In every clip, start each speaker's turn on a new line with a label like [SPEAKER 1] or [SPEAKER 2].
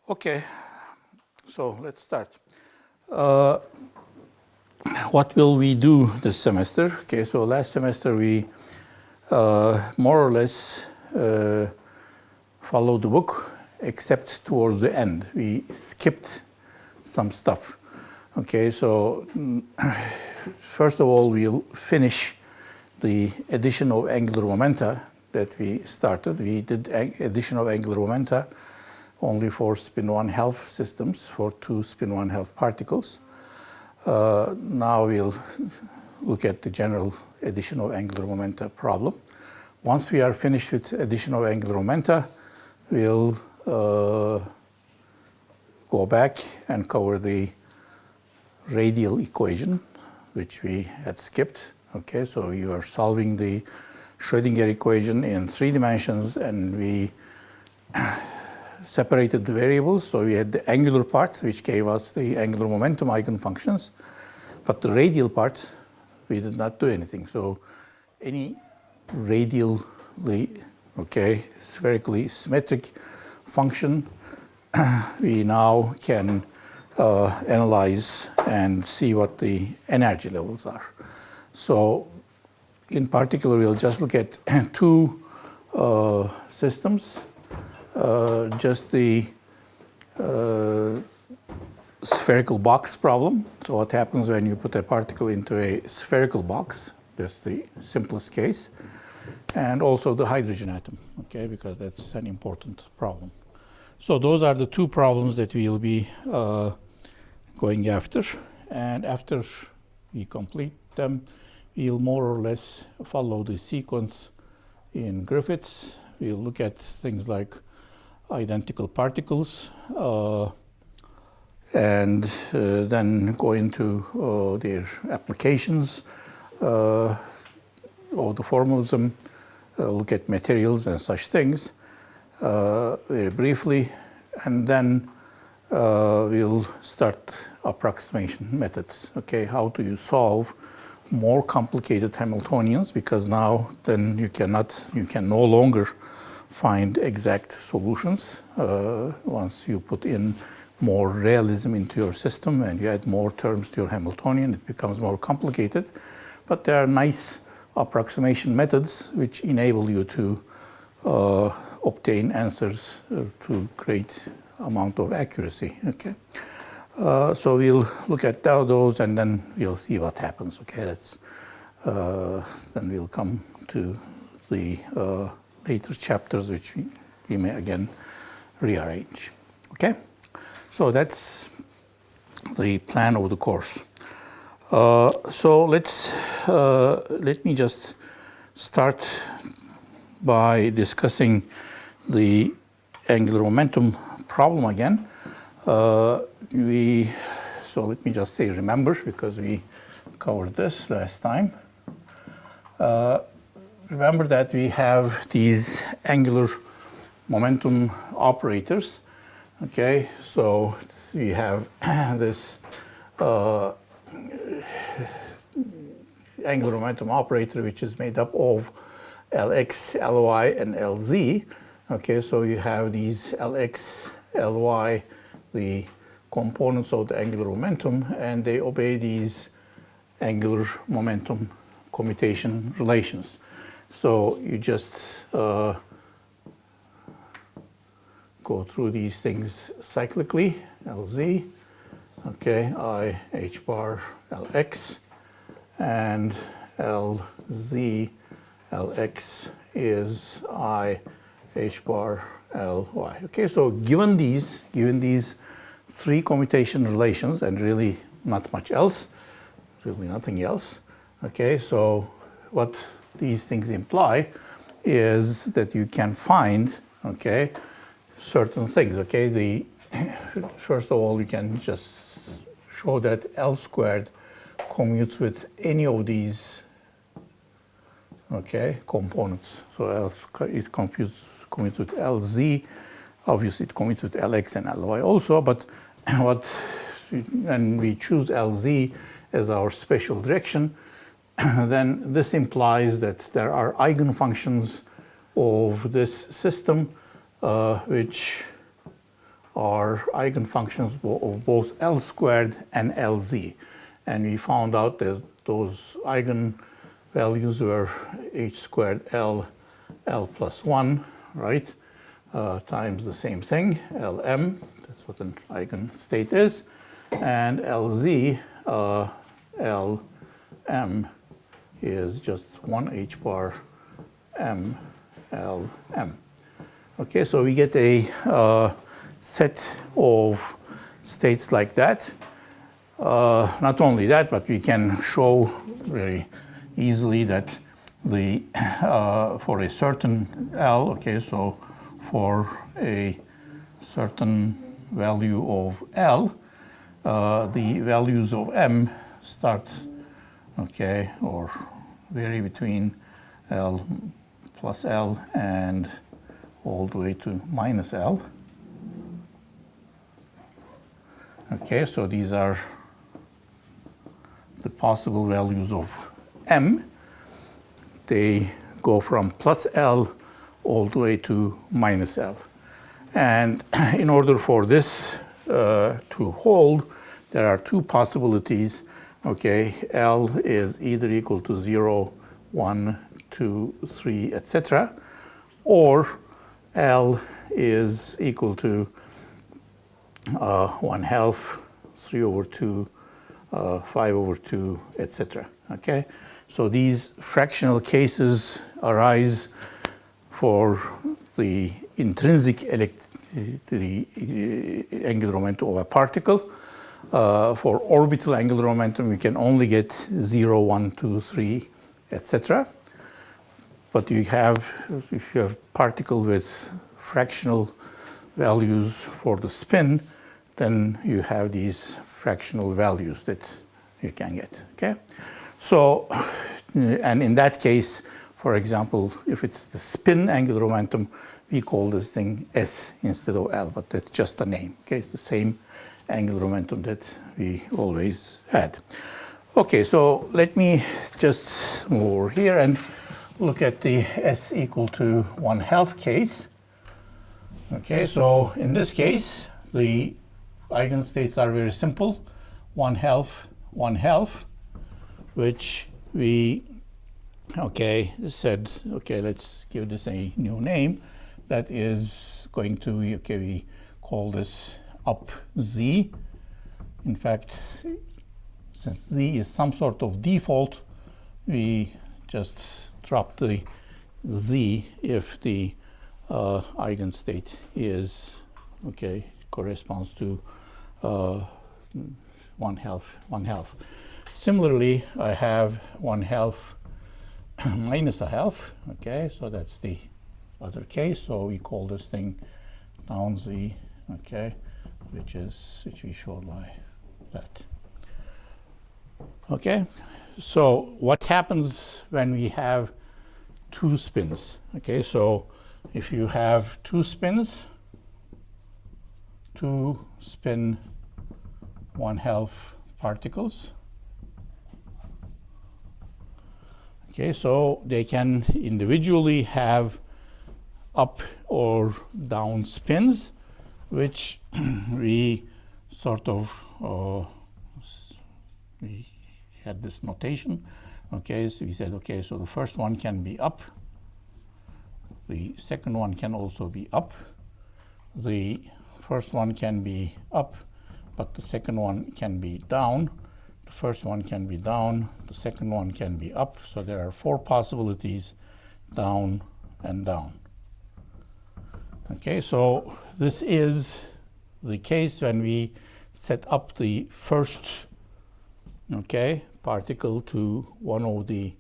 [SPEAKER 1] Okay, so let's start. What will we do this semester? Okay, so last semester we more or less followed the book, except towards the end. We skipped some stuff. Okay, so first of all, we'll finish the addition of angular momenta that we started. We did addition of angular momenta only for spin 1 half systems, for 2 spin 1 half particles. Now we'll look at the general addition of angular momenta problem. Once we are finished with addition of angular momenta, we'll go back and cover the radial equation, which we had skipped. Okay, so you are solving the Schrödinger equation in 3 dimensions, and we separated the variables. So we had the angular part, which gave us the angular momentum eigenfunctions, but the radial part, we did not do anything. So any radially, spherically symmetric function, we now can analyze and see what the energy levels are. So in particular, we'll just look at 2 systems. Just the spherical box problem. So what happens when you put a particle into a spherical box? That's the simplest case. And also the hydrogen atom, okay, because that's an important problem. So those are the 2 problems that we'll be going after. And after we complete them, we'll more or less follow the sequence in Griffiths. We'll look at things like identical particles, and then go into their applications, or the formalism, look at materials and such things very briefly, and then we'll start approximation methods. Okay, how do you solve more complicated Hamiltonians? Because now then you can no longer find exact solutions. Once you put in more realism into your system and you add more terms to your Hamiltonian, it becomes more complicated. But there are nice approximation methods which enable you to obtain answers to great amount of accuracy. Okay, so we'll look at those and then we'll see what happens. Okay, that's then we'll come to the later chapters, which we may again rearrange. Okay, so that's the plan of the course. So let me just start by discussing the angular momentum problem again. So let me just say remember, because we covered this last time. Remember that we have these angular momentum operators. Okay, so we have this angular momentum operator, which is made up of Lx, Ly, and Lz. Okay, so you have these Lx, Ly, the components of the angular momentum, and they obey these angular momentum commutation relations. So you just go through these things cyclically. Lz, okay, I h bar Lx, and Lz Lx is I h bar Ly. Okay, so given these 3 commutation relations and really not much else, really nothing else. Okay, so what these things imply is that you can find, okay, certain things. Okay, first of all, you can just show that L squared commutes with any of these, okay, components. So it commutes with Lz. Obviously, it commutes with Lx and Ly also. But when we choose Lz as our special direction, then this implies that there are eigenfunctions of this system which are eigenfunctions of both L squared and Lz. And we found out that those eigenvalues were h squared L plus 1, right? Times the same thing, Lm, that's what an eigenstate is, and Lz, Lm is just 1 h bar m Lm. Okay, so we get a set of states like that. Not only that, but we can show very easily that the for a certain L, okay, so for a certain value of L, the values of M start, okay, or vary between L plus L and all the way to minus L. Okay, so these are the possible values of M. They go from plus L all the way to minus L. And in order for this to hold, there are two possibilities. Okay, L is either equal to 0, 1, 2, 3, etc., or L is equal to 1/2, 3/2, 5/2, etc. Okay, so these fractional cases arise for the intrinsic angular momentum of a particle. For orbital angular momentum, we can only get 0, 1, 2, 3, etc. But if you have particle with fractional values for the spin, then you have these fractional values that you can get. Okay, so and in that case, for example, if it's the spin angular momentum, we call this thing S instead of L, but that's just a name. Okay, it's the same angular momentum that we always had. Okay, so let me just move over here and look at the S equal to 1/2 case. Okay, so in this case, the eigenstates are very simple, 1/2, 1/2, which we, okay, said, okay, let's give this a new name. That is going to, okay, we call this up Z. In fact, since Z is some sort of default, we just drop the Z if the eigenstate is, okay, corresponds to 1/2, 1/2. Similarly, I have 1/2 minus 1/2, okay, so that's the other case, so we call this thing down Z, okay, which we showed by that. Okay, so what happens when we have two spins? Okay, so if you have two spins, two spin 1/2 particles, okay, so they can individually have up or down spins, which we sort of we had this notation. Okay, so we said, okay, so the first one can be up, the second one can also be up, the first one can be up, but the second one can be down, the first one can be down, the second one can be up, so there are four possibilities, down and down. Okay, so this is the case when we set up the first, okay, particle to one of the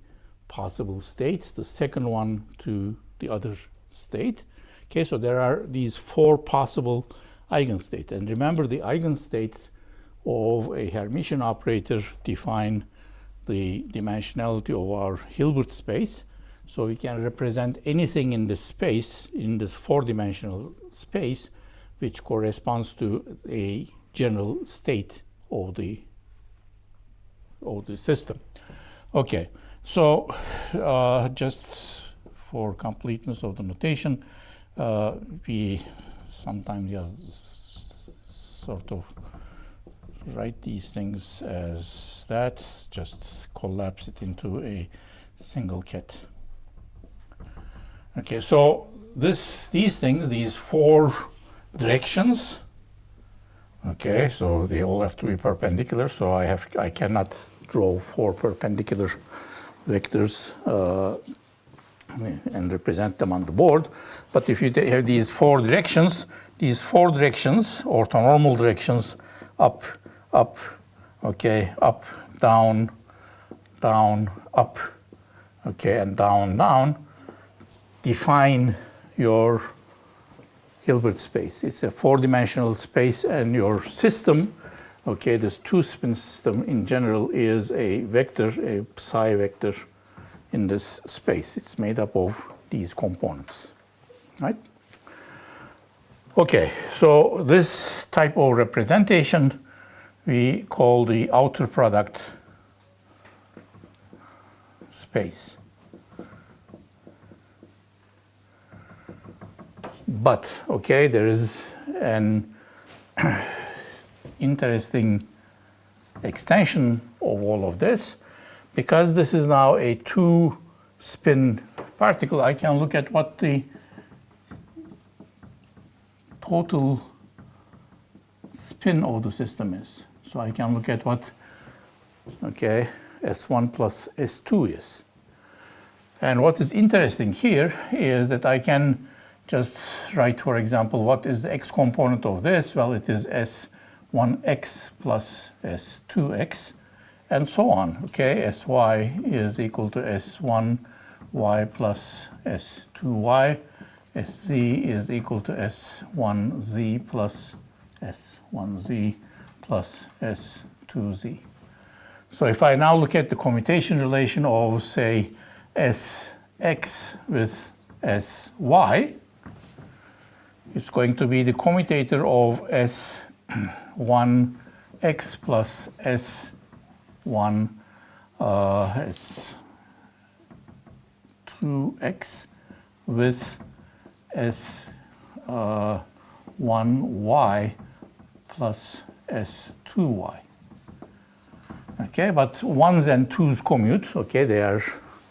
[SPEAKER 1] possible states, the second one to the other state. Okay, so there are these four possible eigenstates. And remember, the eigenstates of a Hermitian operator define the dimensionality of our Hilbert space. So we can represent anything in this space, in this four-dimensional space, which corresponds to a general state of the system. Okay, so just for completeness of the notation, we sometimes just sort of write these things as that, just collapse it into a single ket. Okay, so these things, these four directions, okay, so they all have to be perpendicular, so I cannot draw four perpendicular vectors and represent them on the board. But if you have these four directions, orthonormal directions, up, up, okay, up, down, down, up, okay, and down, down, define your Hilbert space. It's a four-dimensional space, and your system, okay, this two-spin system in general is a vector, a psi vector in this space. It's made up of these components, right? Okay, so this type of representation we call the outer product space. But, okay, there is an interesting extension of all of this. Because this is now a two-spin particle, I can look at what the total spin of the system is. So I can look at what, okay, S1 plus S2 is. And what is interesting here is that I can just write, for example, what is the x component of this? Well, it is S1x plus S2x, and so on. Okay, Sy is equal to S1y plus S2y. Sz is equal to S1z plus S1z plus S2z. So if I now look at the commutation relation of, say, Sx with Sy, it's going to be the commutator of S1x plus S1 S2x with S1y plus S2y. Okay, but ones and twos commute. Okay, they are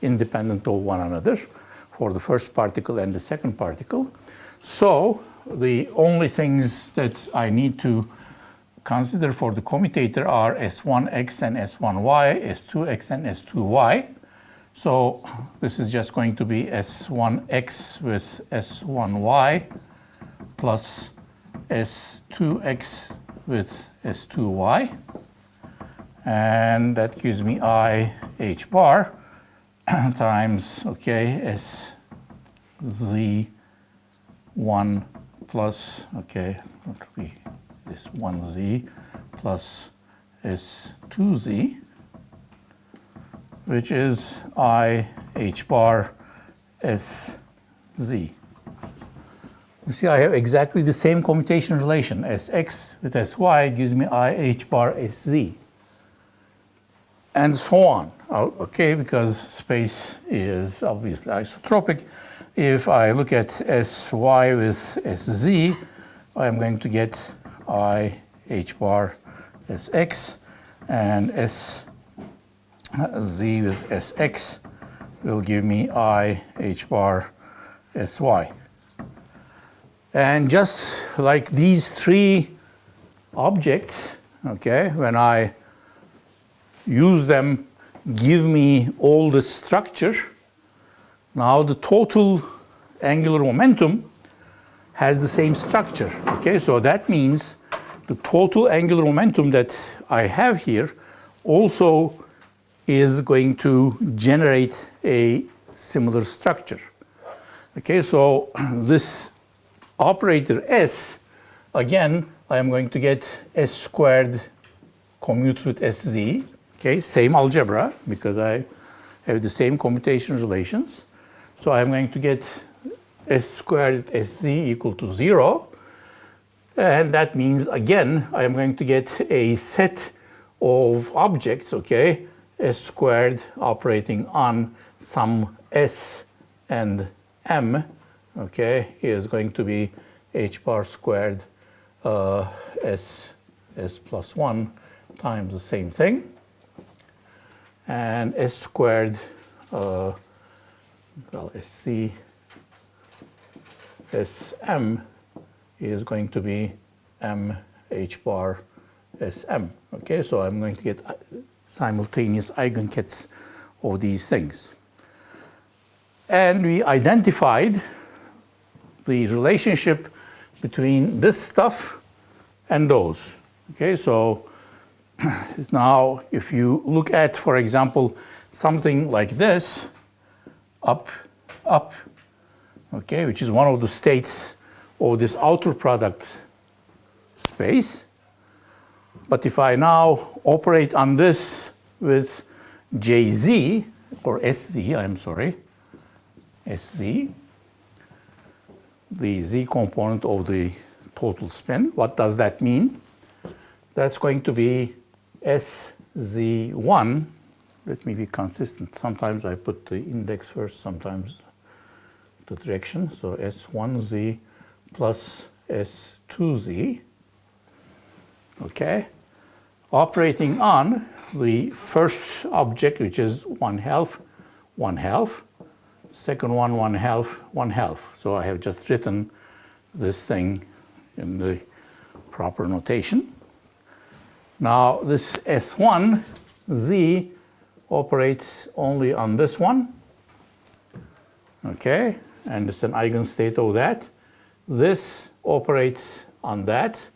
[SPEAKER 1] independent of one another for the first particle and the second particle. So the only things that I need to consider for the commutator are S1x and S1y, S2x and S2y. So this is just going to be S1x with S1y plus S2x with S2y. And that gives me I h bar times, okay, SZ1 plus, okay, this 1z plus S2z, which is I h bar SZ. You see, I have exactly the same commutation relation. Sx with Sy gives me I h bar Sz. And so on, okay, because space is obviously isotropic. If I look at Sy with Sz, I'm going to get I h bar Sx, and Sz with Sx will give me I h bar Sy. And just like these three objects, okay, when I use them, give me all the structure. Now the total angular momentum has the same structure. Okay, so that means the total angular momentum that I have here also is going to generate a similar structure. Okay, so this operator S, again, I am going to get S squared commutes with Sz. Okay, same algebra, because I have the same commutation relations. So I'm going to get S squared Sz equal to 0. And that means, again, I am going to get a set of objects, okay, S squared operating on some S and M, okay, is going to be h bar squared S plus 1 times the same thing. And S squared, well, SC, SM is going to be M H bar SM. Okay, so I'm going to get simultaneous eigenkets of these things. And we identified the relationship between this stuff and those. Okay, so now if you look at, for example, something like this, up, up, okay, which is one of the states of this outer product space. But if I now operate on this with Jz, or Sz, I'm sorry, Sz, the z component of the total spin, what does that mean? That's going to be Sz1. Let me be consistent. Sometimes I put the index first, sometimes the direction. So S1z plus S2z. Okay. Operating on the first object, which is 1/2, 1/2. Second one, 1/2, 1/2. So I have just written this thing in the proper notation. Now this S1z operates only on this one. Okay, and it's an eigenstate of that. This operates on that.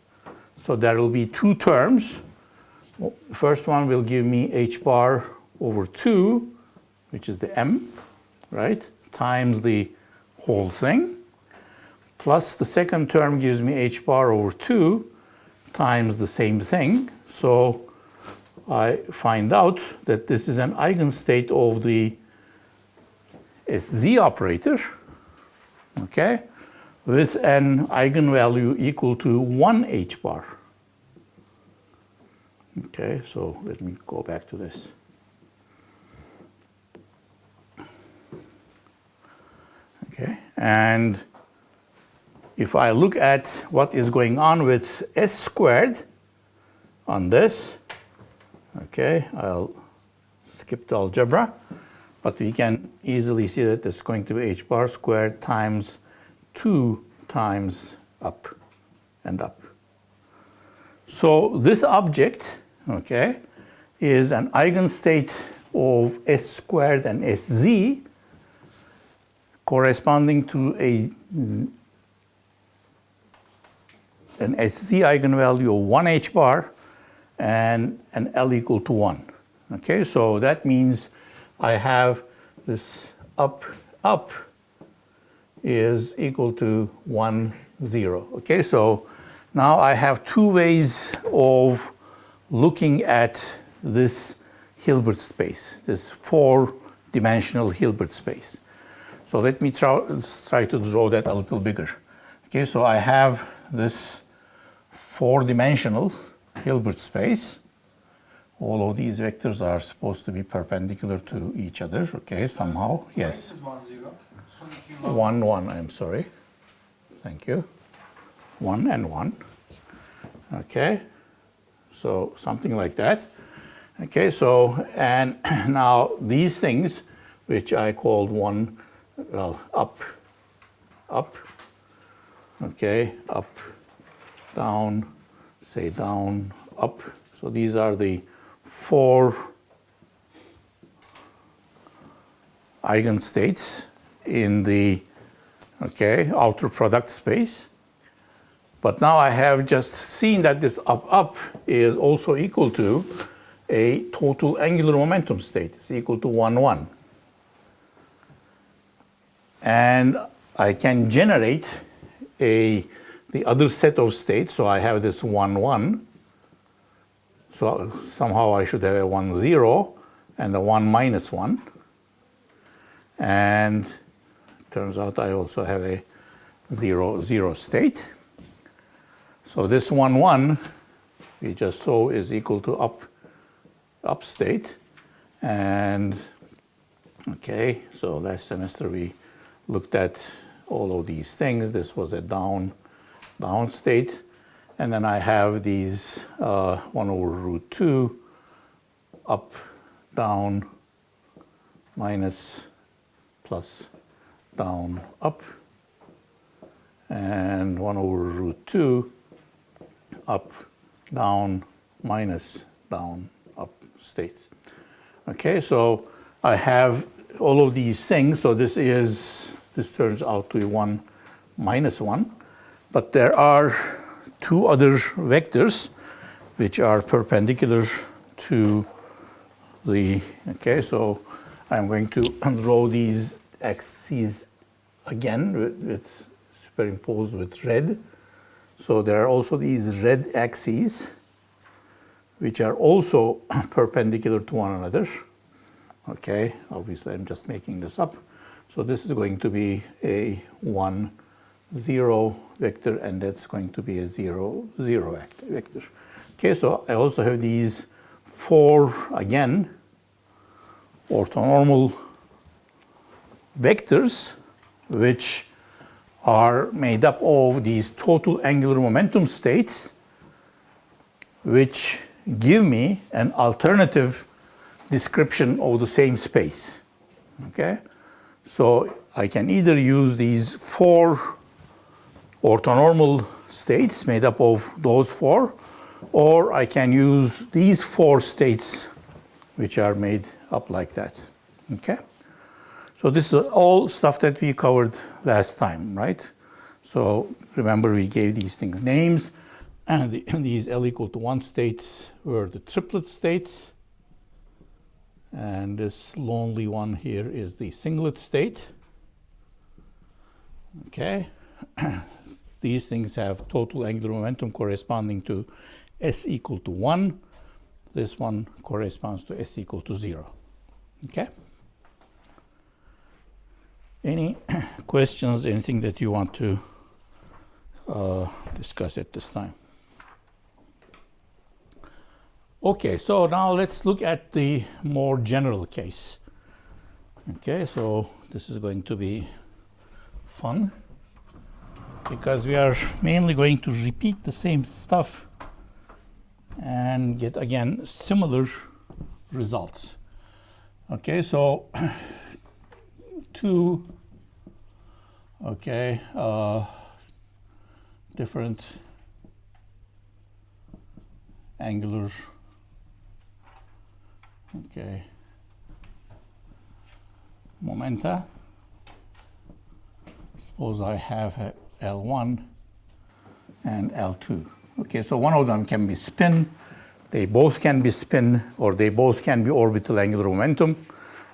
[SPEAKER 1] So there will be two terms. The first one will give me h bar over 2, which is the m, right, times the whole thing. Plus the second term gives me h bar over 2 times the same thing. So I find out that this is an eigenstate of the Sz operator, okay, with an eigenvalue equal to 1 h bar. Okay, so let me go back to this. Okay, and if I look at what is going on with S squared on this, okay, I'll skip the algebra, but we can easily see that it's going to be h bar squared times 2 times up and up. So this object, okay, is an eigenstate of S squared and Sz corresponding to an Sz eigenvalue of 1 h bar and an L equal to 1. Okay, so that means I have this up, up is equal to 1, 0. Okay, so now I have two ways of looking at this Hilbert space, this 4-dimensional Hilbert space. So let me try to draw that a little bigger. Okay, so I have this 4-dimensional Hilbert space. All of these vectors are supposed to be perpendicular to each other, okay, somehow. Yes. 1, 1, I'm sorry. Thank you. 1 and 1. Okay. So something like that. Okay, so, and now these things, which I called one, well, up, up, okay, up, down, say down, up. So these are the 4 eigenstates in the, okay, outer product space. But now I have just seen that this up, up is also equal to a total angular momentum state. It's equal to 1, 1. And I can generate the other set of states. So I have this 1, 1. So somehow I should have a 1, 0 and a 1 minus 1. And it turns out I also have a 0, 0 state. So this 1, 1 we just saw is equal to up state. And okay, so last semester we looked at all of these things. This was a down state. And then I have these 1 over root 2 up, down, minus, plus, down, up, and 1 over root 2 up, down, minus, down, up states. Okay, so I have all of these things. So this turns out to be 1 minus 1. But there are two other vectors which are perpendicular to the, okay, so I'm going to draw these axes again with superimposed with red. So there are also these red axes which are also perpendicular to one another. Okay, obviously I'm just making this up. So this is going to be a 1, 0 vector, and that's going to be a 0, 0 vector. Okay, so I also have these 4, again, orthonormal vectors, which are made up of these total angular momentum states, which give me an alternative description of the same space. Okay, so I can either use these 4 orthonormal states made up of those 4, or I can use these 4 states which are made up like that. Okay, so this is all stuff that we covered last time, right? So remember, we gave these things names, and these L equal to 1 states were the triplet states, and this lonely one here is the singlet state. Okay, these things have total angular momentum corresponding to S equal to 1. This one corresponds to S equal to 0. Okay, any questions, anything that you want to discuss at this time? Okay, so now let's look at the more general case. Okay, so this is going to be fun because we are mainly going to repeat the same stuff and get, again, similar results. Okay, so two, okay, different angular, okay, momenta. Suppose I have L1 and L2. Okay, so one of them can be spin. They both can be spin, or they both can be orbital angular momentum.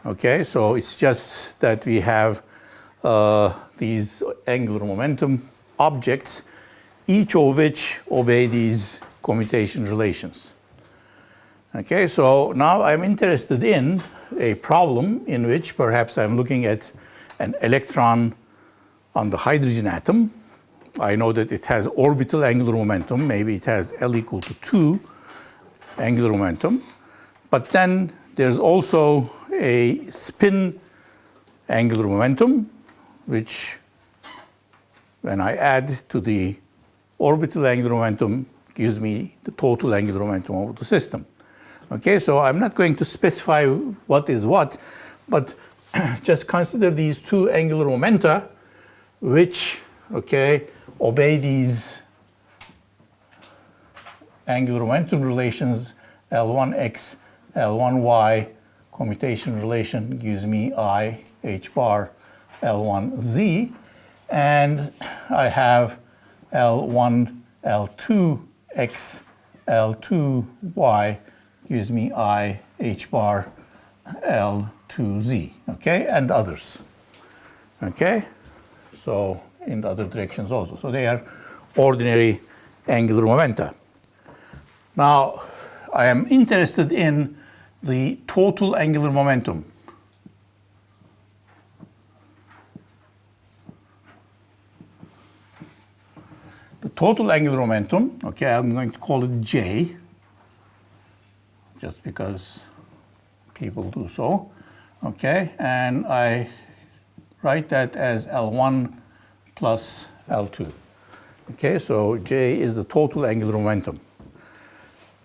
[SPEAKER 1] Okay, so it's just that we have these angular momentum objects, each of which obey these commutation relations. Okay, so now I'm interested in a problem in which perhaps I'm looking at an electron on the hydrogen atom. I know that it has orbital angular momentum. Maybe it has L equal to 2 angular momentum. But then there's also a spin angular momentum, which when I add to the orbital angular momentum gives me the total angular momentum of the system. Okay, so I'm not going to specify what is what, but just consider these two angular momenta, which, okay, obey these angular momentum relations. L1x, L1y commutation relation gives me I h bar L1z, and I have L1, L2x, L2y gives me I h bar L2z, okay, and others. Okay, so in the other directions also. So they are ordinary angular momenta. Now, I am interested in the total angular momentum. The total angular momentum, okay, I'm going to call it J, just because people do so, okay, and I write that as L1 plus L2. Okay, so J is the total angular momentum.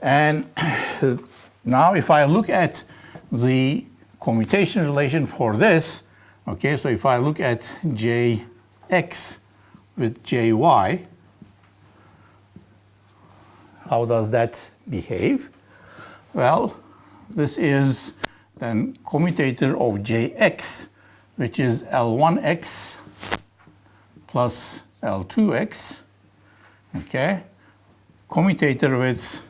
[SPEAKER 1] And now if I look at the commutation relation for this, okay, so if I look at Jx with Jy, how does that behave? Well, this is then commutator of Jx, which is L1x plus L2x, okay, commutator with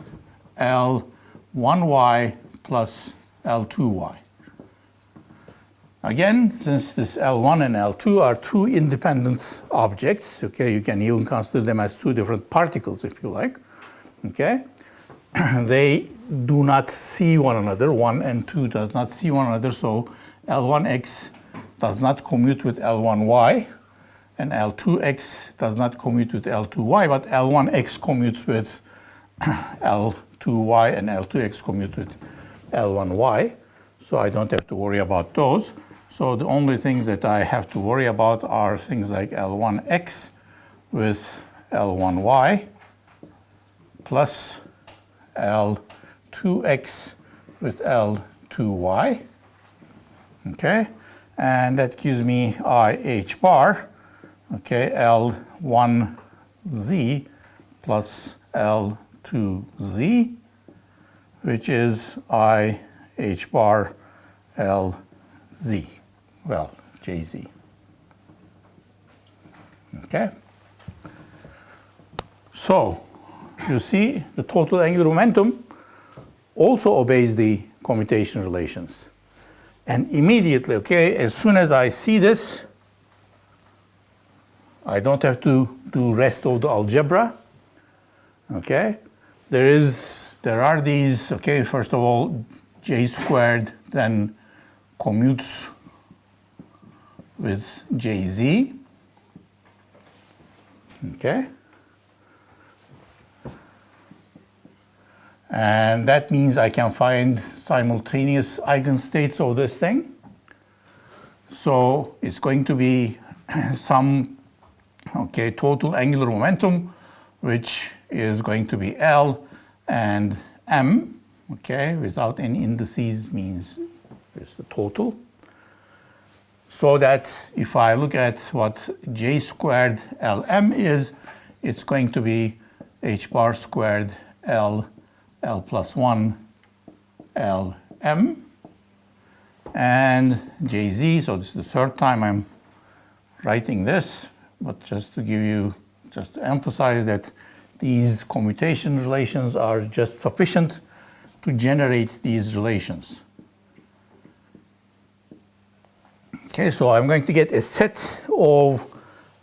[SPEAKER 1] L1y plus L2y. Again, since this L1 and L2 are two independent objects, okay, you can even consider them as two different particles if you like, okay, they do not see one another. 1 and 2 does not see one another, so L1x does not commute with L1y, and L2x does not commute with L2y, but L1x commutes with L2y and L2x commutes with L1y, so I don't have to worry about those. So the only things that I have to worry about are things like L1x with L1y plus L2x with L2y, okay, and that gives me IH bar, okay, L1z plus L2z, which is IH bar LZ, well, JZ, okay. So you see the total angular momentum also obeys the commutation relations. And immediately, okay, as soon as I see this, I don't have to do rest of the algebra, okay. There are these, okay, first of all, J squared then commutes with JZ, okay. And that means I can find simultaneous eigenstates of this thing. So it's going to be some, okay, total angular momentum, which is going to be L and M, okay, without any indices means it's the total. So that if I look at what J squared Lm is, it's going to be H bar squared L plus 1 Lm, and Jz, so this is the third time I'm writing this, but just to emphasize that these commutation relations are just sufficient to generate these relations. Okay, so I'm going to get a set of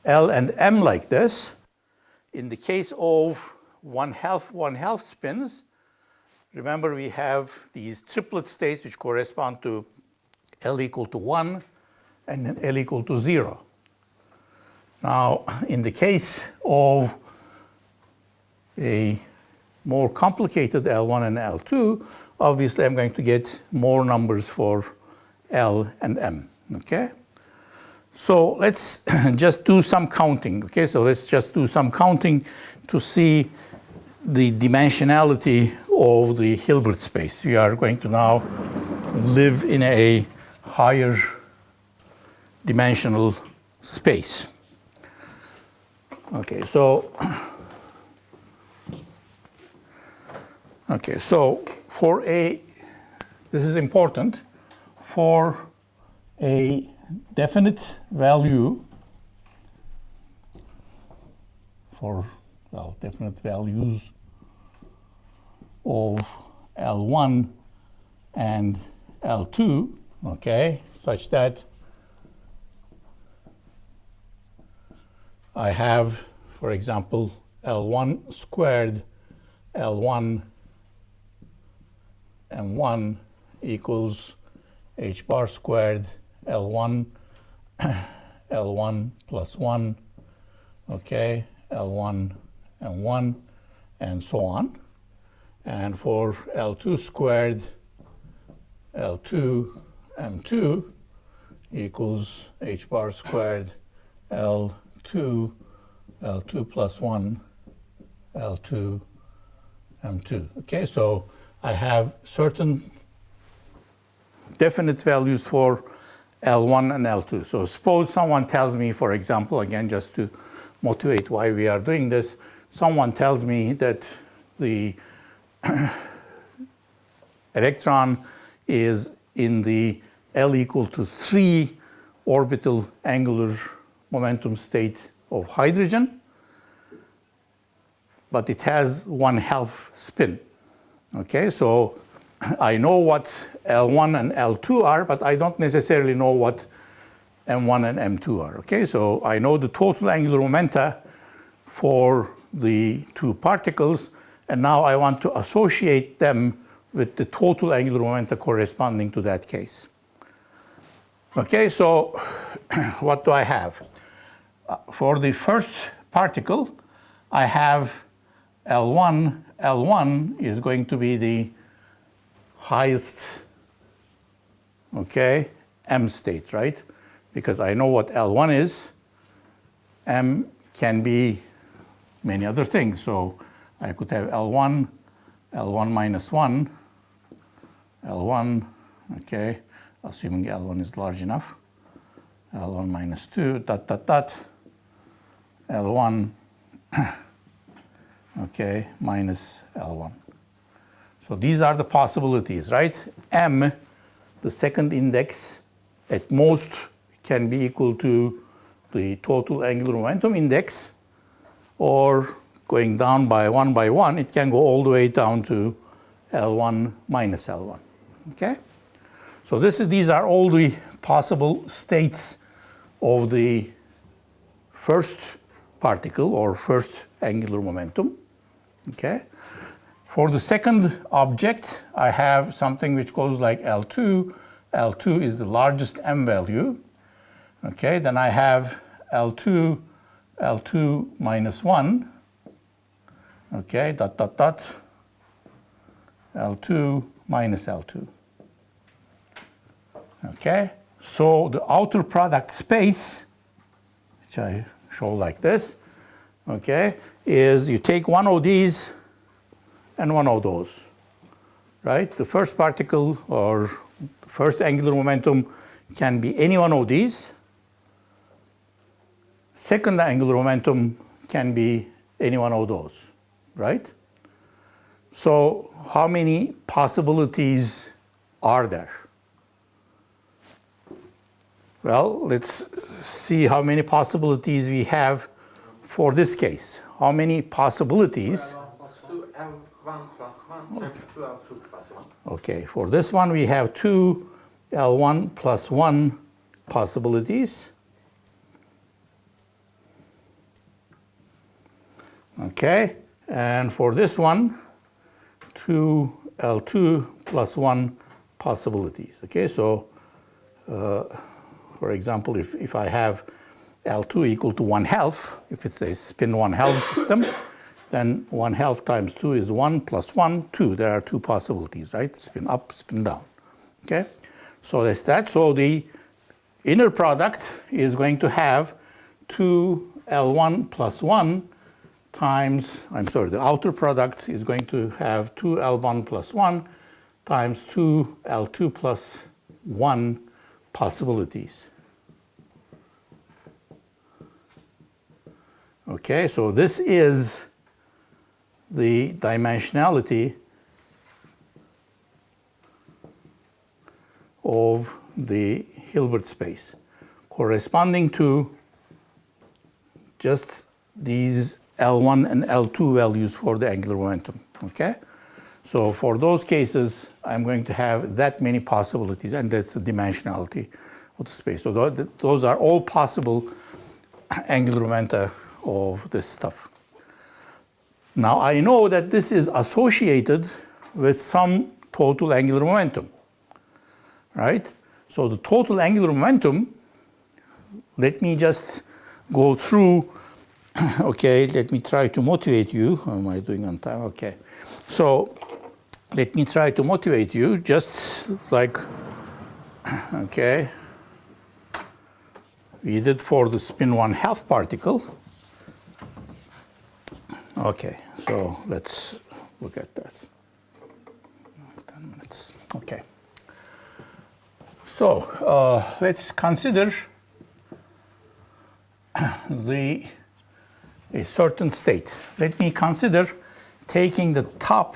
[SPEAKER 1] L and M like this. In the case of 1/2 spins, remember we have these triplet states which correspond to L equal to 1 and then L equal to 0. Now, in the case of a more complicated L1 and L2, obviously I'm going to get more numbers for L and M, okay? So let's just do some counting, okay? So let's just do some counting to see the dimensionality of the Hilbert space. We are going to now live in a higher dimensional space. Okay, so this is important, for a definite value, definite values of L1 and L2, okay, such that I have, for example, L1 squared L1 M1 equals H bar squared L1 L1 plus 1, okay, L1 M1, and so on. And for L2 squared L2 M2 equals H bar squared L2 L2 plus 1, L2, M2. Okay, so I have certain definite values for L1 and L2. So suppose someone tells me, for example, again, just to motivate why we are doing this, someone tells me that the electron is in the L equal to 3 orbital angular momentum state of hydrogen, but it has 1/2 spin. Okay, so I know what L1 and L2 are, but I don't necessarily know what M1 and M2 are. Okay, so I know the total angular momenta for the two particles, and now I want to associate them with the total angular momenta corresponding to that case. Okay, so what do I have? For the first particle, I have L1. L1 is going to be the highest, okay, M state, right? Because I know what L1 is. M can be many other things. So I could have L1, L1 minus 1, L1, okay, assuming L1 is large enough, L1 minus 2, dot, dot, dot, L1, okay, minus L1. So these are the possibilities, right? M, the second index, at most can be equal to the total angular momentum index, or going down by one, it can go all the way down to L1 minus L1, okay? So these are all the possible states of the first particle or first angular momentum, okay? For the second object, I have something which goes like L2. L2 is the largest M value, okay? Then I have L2 minus 1, okay, dot, dot, dot, L2 minus L2. Okay, so the outer product space, which I show like this, okay, is you take one of these and one of those, right? The first particle or first angular momentum can be any one of these. Second angular momentum can be any one of those, right? So how many possibilities are there? Well, let's see how many possibilities we have for this case. How many possibilities?
[SPEAKER 2] L1 plus 1 times 2L2 plus 1.
[SPEAKER 1] Okay, for this one we have 2 L1 plus 1 possibilities. Okay, and for this one, 2 L2 plus 1 possibilities. Okay, so for example, if I have L2 equal to 1/2, if it's a spin 1/2 system, then 1/2 times 2 is 1 plus 1, 2. There are two possibilities, right? Spin up, spin down. Okay, so that's that. So the inner product is going to have 2 L1 plus 1 times, the outer product is going to have 2 L1 plus 1 times 2 L2 plus 1 possibilities. Okay, so this is the dimensionality of the Hilbert space, corresponding to just these L1 and L2 values for the angular momentum, okay? So for those cases, I'm going to have that many possibilities, and that's the dimensionality of the space. So those are all possible angular momenta of this stuff. Now I know that this is associated with some total angular momentum, right? So the total angular momentum, let me just go through. Okay, let me try to motivate you. How am I doing on time? Okay. So let me try to motivate you, just like, okay, we did for the spin 1/2 particle. Okay, so let's look at that. 10 minutes. Okay. So let's consider a certain state. Let me consider taking the top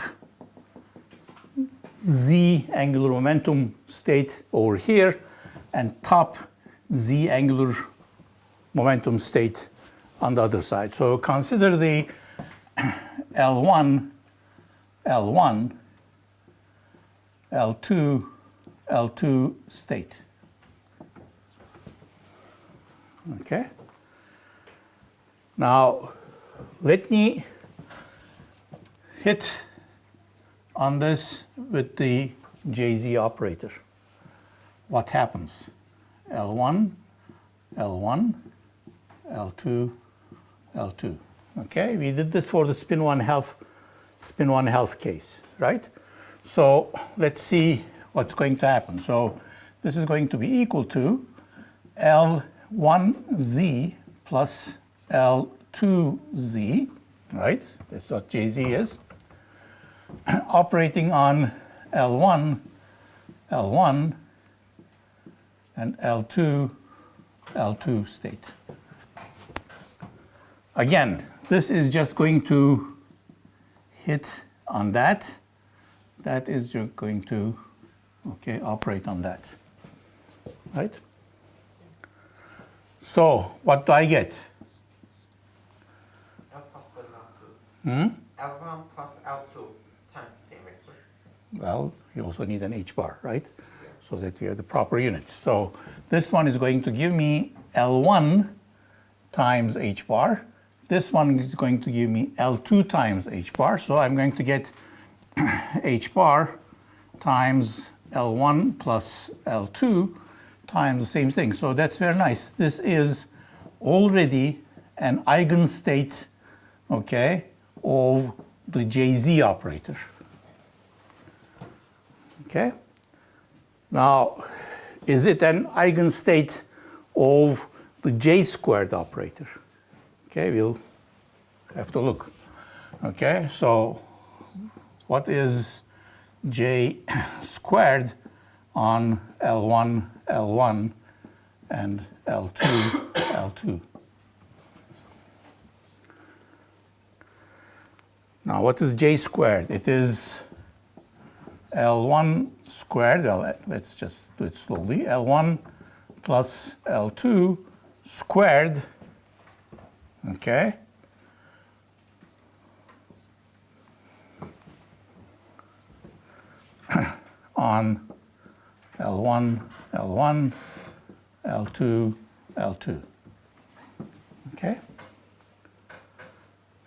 [SPEAKER 1] z angular momentum state over here and top z angular momentum state on the other side. So consider the L1, L1, L2, L2 state. Okay? Now, let me hit on this with the JZ operator. What happens? L1, L1, L2, L2. Okay, we did this for the spin one half case, right? So let's see what's going to happen. So this is going to be equal to L1Z plus L2Z, right? That's what JZ is. Operating on L1, L1, and L2, L2 state. Again, this is just going to hit on that. That is just going to, okay, operate on that, right? So what do I get?
[SPEAKER 2] L plus L2. L1 plus L2 times the same vector.
[SPEAKER 1] Well, you also need an h bar, right? So that you have the proper units. So this one is going to give me L1 times h bar. This one is going to give me L2 times h bar. So I'm going to get h bar times L1 plus L2 times the same thing. So that's very nice. This is already an eigenstate, okay, of the JZ operator. Okay? Now, is it an eigenstate of the J squared operator? Okay, we'll have to look. Okay, so what is J squared on L1, L1, and L2, L2? Now, what is J squared? It is L1 squared, well, let's just do it slowly, L1 plus L2 squared, okay, on L1, L1, L2, L2, okay?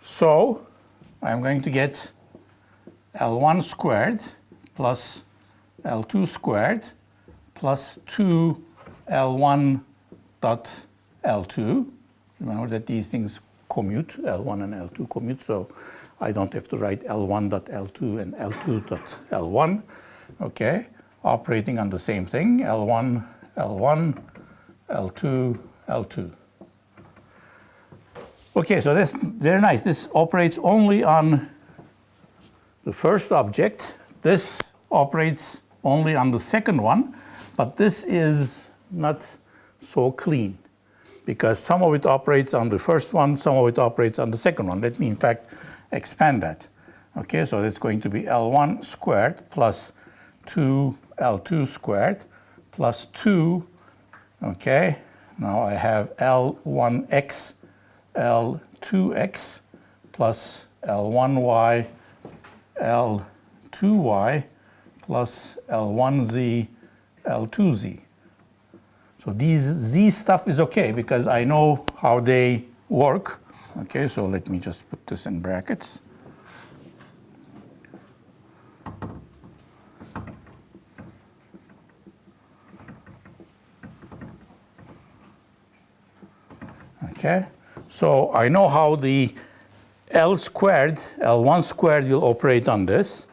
[SPEAKER 1] So I'm going to get L1 squared plus L2 squared plus 2 L1 dot L2. Remember that these things commute, L1 and L2 commute, so I don't have to write L1 dot L2 and L2 dot L1. Okay, operating on the same thing, L1, L1, L2, L2. Okay, so that's very nice. This operates only on the first object. This operates only on the second one, but this is not so clean because some of it operates on the first one, some of it operates on the second one. Let me, in fact, expand that. Okay, so it's going to be L1 squared plus 2 L2 squared plus 2, okay, now I have L1x, L2x plus L1y, L2y plus L1z, L2z. So these z stuff is okay because I know how they work. Okay, so let me just put this in brackets. Okay, so I know how the L squared, L1 squared will operate on this.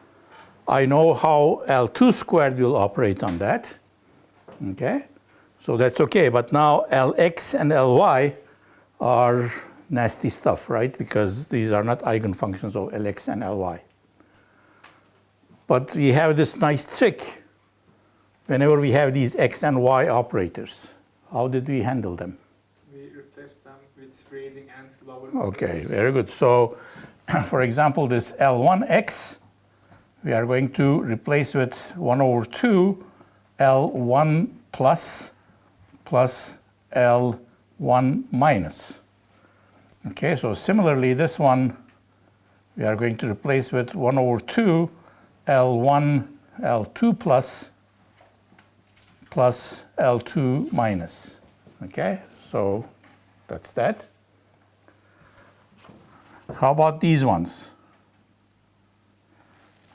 [SPEAKER 1] I know how L2 squared will operate on that. Okay, so that's okay. But now Lx and Ly are nasty stuff, right? Because these are not eigenfunctions of Lx and Ly. But we have this nice trick whenever we have these x and y operators. How did we handle them?
[SPEAKER 3] We replace them with raising and lower.
[SPEAKER 1] Okay, very good. So, for example, this L1x, we are going to replace with 1 over 2 L1 plus L1 minus. Okay, so similarly, this one we are going to replace with 1 over 2 L1 L2 plus L2 minus. Okay, so that's that. How about these ones?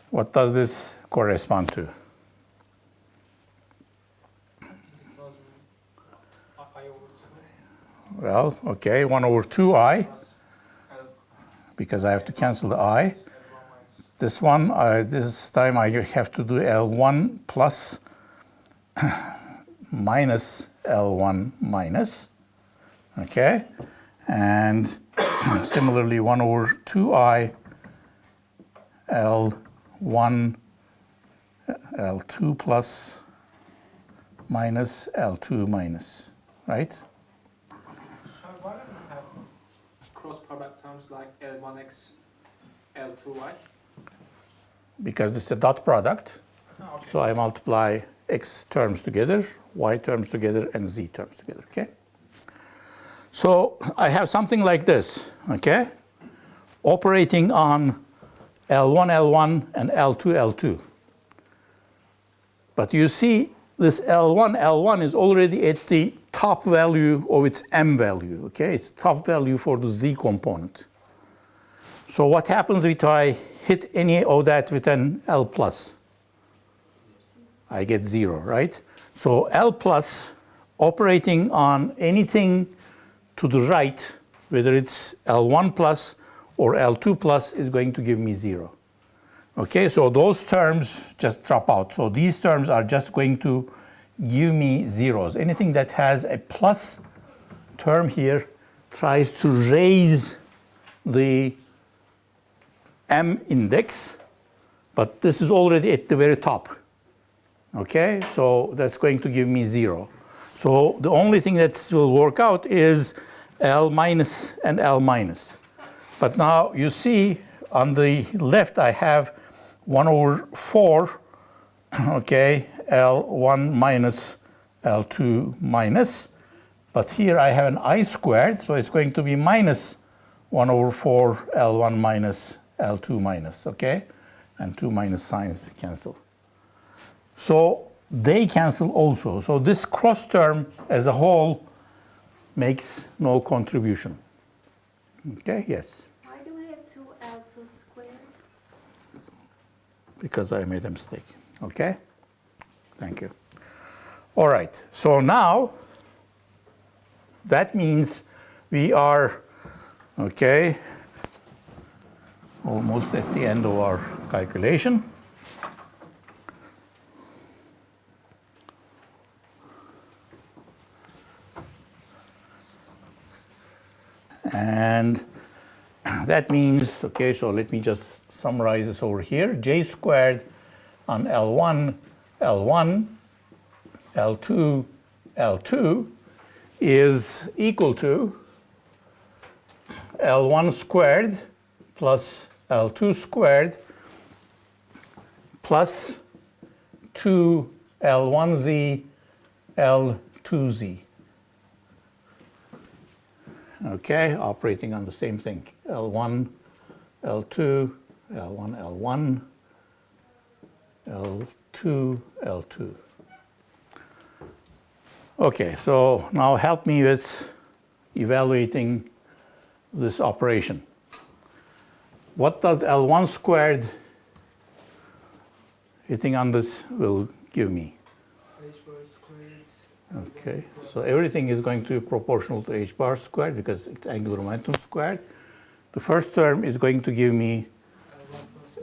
[SPEAKER 1] What does this correspond to?
[SPEAKER 3] It was I over 2
[SPEAKER 1] Well, okay, 1 over 2i,
[SPEAKER 3] plus L
[SPEAKER 1] because I have to cancel the I.
[SPEAKER 3] L1 minus.
[SPEAKER 1] This one, this time I have to do L1 plus minus L1 minus. Okay, and similarly 1 over 2i L1 L2 plus minus L2 minus, right?
[SPEAKER 3] So why don't we have cross product terms like L1x, L2y?
[SPEAKER 1] Because this is a dot product,
[SPEAKER 3] Oh, okay.
[SPEAKER 1] so I multiply x terms together, y terms together, and z terms together, okay? So I have something like this, okay? Operating on L1, L1, and L2, L2. But you see, this L1, L1 is already at the top value of its m value, okay? It's top value for the z component. So what happens if I hit any of that with an L plus? I get 0, right? So L plus operating on anything to the right, whether it's L1 plus or L2 plus, is going to give me 0. Okay, so those terms just drop out. So these terms are just going to give me zeros. Anything that has a plus term here tries to raise the m index, but this is already at the very top. Okay, so that's going to give me 0. So the only thing that will work out is L minus and L minus. But now you see on the left I have 1 over 4, okay, L1 minus L2 minus. But here I have an I squared, so it's going to be minus 1 over 4 L1 minus L2 minus, okay? And 2 minus signs cancel. So they cancel also. So this cross term as a whole makes no contribution. Okay, yes?
[SPEAKER 4] Why do we have 2L2 squared?
[SPEAKER 1] Because I made a mistake. Okay? Thank you. All right. So now that means we are, okay, almost at the end of our calculation. And that means, okay, so let me just summarize this over here. J squared on L1, L1, L2, L2 is equal to L1 squared plus L2 squared plus 2 L1z, L2z. Okay, operating on the same thing. L1, L2, L1, L1, L2, L2. Okay, so now help me with evaluating this operation. What does L1 squared hitting on this will give me?
[SPEAKER 3] H bar squared.
[SPEAKER 1] Okay, so everything is going to be proportional to h bar squared because it's angular momentum squared. The first term is going to give me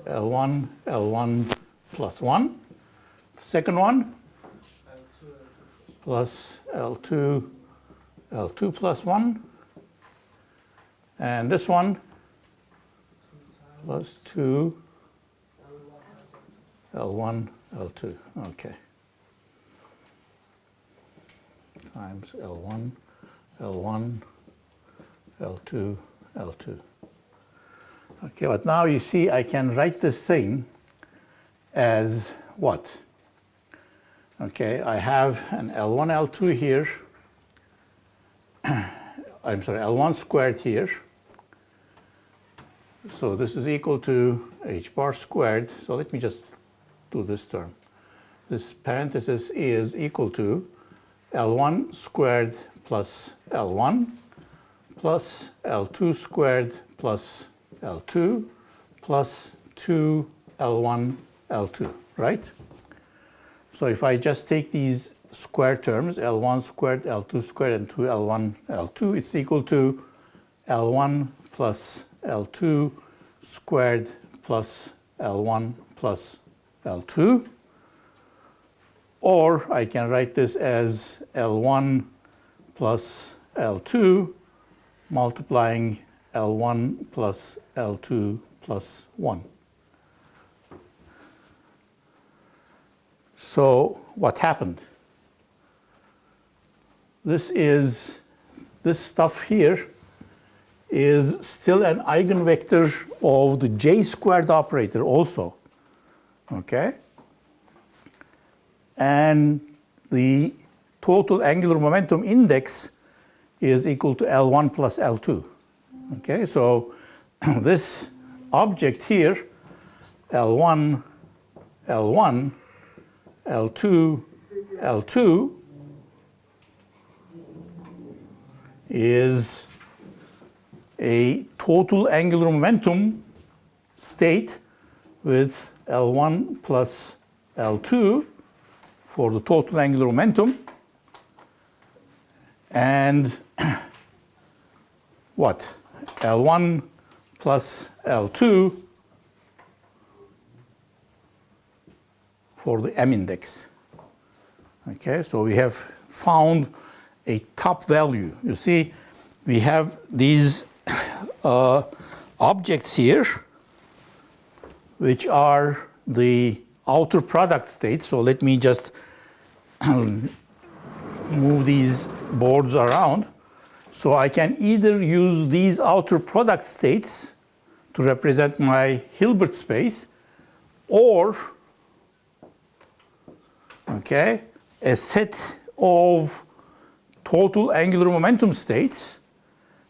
[SPEAKER 3] L1 plus 1.
[SPEAKER 1] L1 plus 1. The second one
[SPEAKER 3] L2
[SPEAKER 1] plus L2 plus 1. And this one plus 2 L1, L2. Okay. Times L1, L1, L2, L2. Okay, but now you see I can write this thing as what? Okay, I have an L1, L2 here. I'm sorry, L1 squared here. So this is equal to h bar squared. So let me just do this term. This parenthesis is equal to L1 squared plus L1 plus L2 squared plus L2 plus 2 L1 L2, right? So if I just take these square terms, L1 squared, L2 squared, and 2 L1 L2, it's equal to L1 plus L2 squared plus L1 plus L2. Or I can write this as L1 plus L2 multiplying L1 plus L2 plus 1. So what happened? This stuff here is still an eigenvector of the J squared operator also, okay? And the total angular momentum index is equal to L1 plus L2, okay? So this object here, L1, L1, L2, L2, is a total angular momentum state with L1 plus L2 for the total angular momentum, and what? L1 plus L2 for the M index. Okay, so we have found a top value. You see, we have these objects here, which are the outer product states. So let me just move these boards around. So I can either use these outer product states to represent my Hilbert space, or okay, a set of total angular momentum states.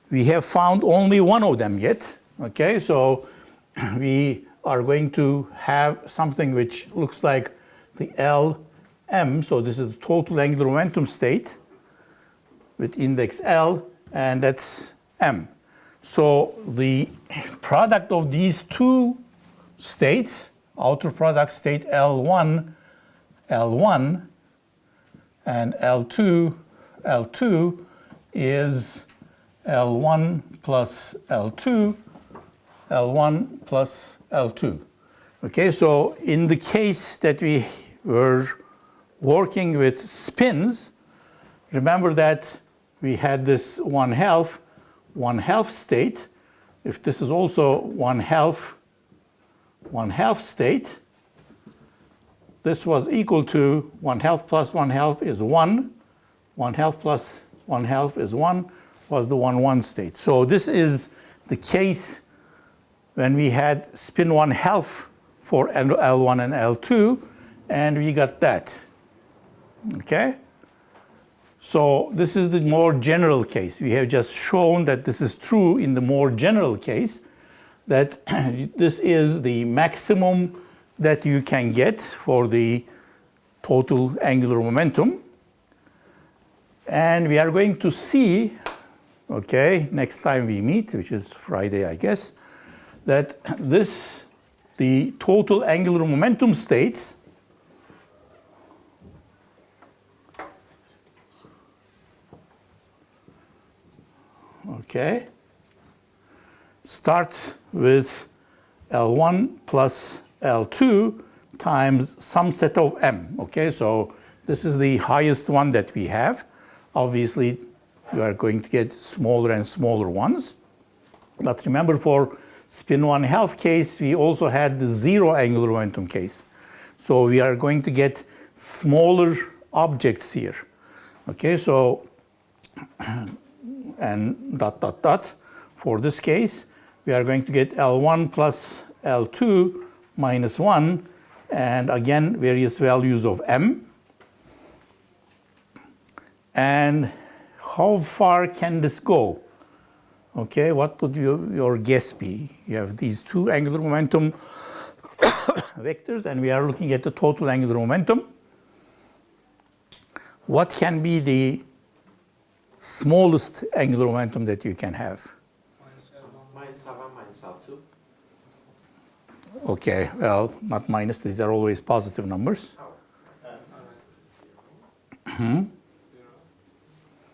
[SPEAKER 1] We have found only one of them yet. Okay, so we are going to have something which looks like the LM. So this is the total angular momentum state with index L, and that's M. So the product of these two states, outer product state L1, L1, and L2, L2 is L1 plus L2, L1 plus L2. Okay, so in the case that we were working with spins, remember that we had this 1/2 state. If this is also 1/2 state, this was equal to 1/2 plus 1/2 is 1. 1/2 plus 1/2 is 1 was the 1/1 state. So this is the case when we had spin 1/2 for L1 and L2, and we got that. Okay? So this is the more general case. We have just shown that this is true in the more general case, that this is the maximum that you can get for the total angular momentum. And we are going to see, okay, next time we meet, which is Friday, I guess, that the total angular momentum states okay, starts with L1 plus L2 times some set of M. Okay, so this is the highest one that we have. Obviously, you are going to get smaller and smaller ones. But remember, for spin 1/2 case, we also had the zero angular momentum case. So we are going to get smaller objects here. Okay, so, and dot, dot, dot. For this case, we are going to get L1 plus L2 minus 1, and again, various values of M. And how far can this go? Okay, what would your guess be? You have these two angular momentum vectors, and we are looking at the total angular momentum. What can be the smallest angular momentum that you can have?
[SPEAKER 2] Minus L1 minus L2.
[SPEAKER 1] Okay, well, not minus, these are always positive numbers.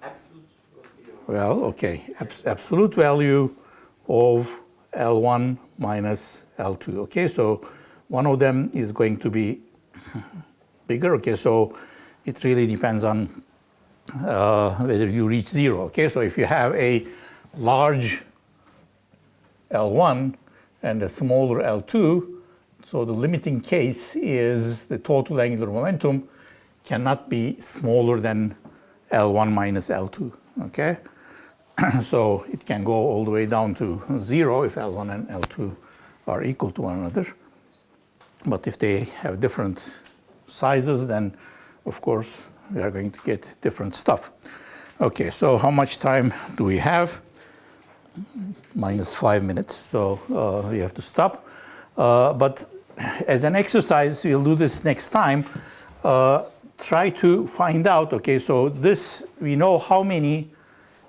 [SPEAKER 2] Absolute will be
[SPEAKER 1] Well, okay, absolute value of L1 minus L2. Okay, so one of them is going to be bigger. Okay, so it really depends on whether you reach zero. Okay, so if you have a large L1 and a smaller L2, so the limiting case is the total angular momentum cannot be smaller than L1 minus L2. Okay, so it can go all the way down to zero if L1 and L2 are equal to one another. But if they have different sizes, then of course we are going to get different stuff. Okay, so how much time do we have? Minus 5 minutes, so we have to stop. But as an exercise, we'll do this next time. Try to find out, okay, so this, we know how many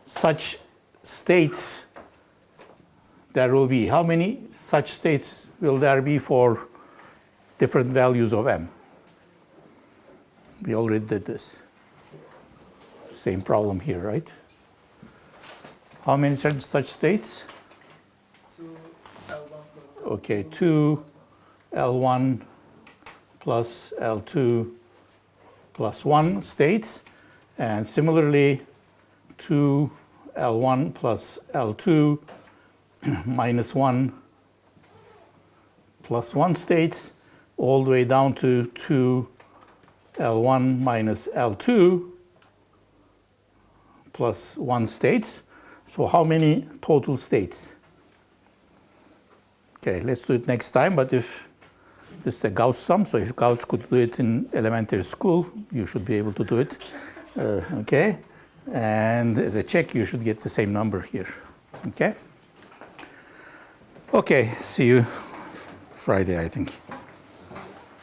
[SPEAKER 1] such states there will be. How many such states will there be for different values of M? We already did this. Same problem here, right? How many such states?
[SPEAKER 3] 2 L1 plus
[SPEAKER 1] Okay, 2 L1 plus L2 plus 1 states. And similarly, 2 L1 plus L2 minus 1 plus 1 states, all the way down to 2 L1 minus L2 plus 1 states. So how many total states? Okay, let's do it next time, but if this is a Gauss sum, so if Gauss could do it in elementary school, you should be able to do it. Okay, and as a check, you should get the same number here. Okay? Okay, see you Friday, I think.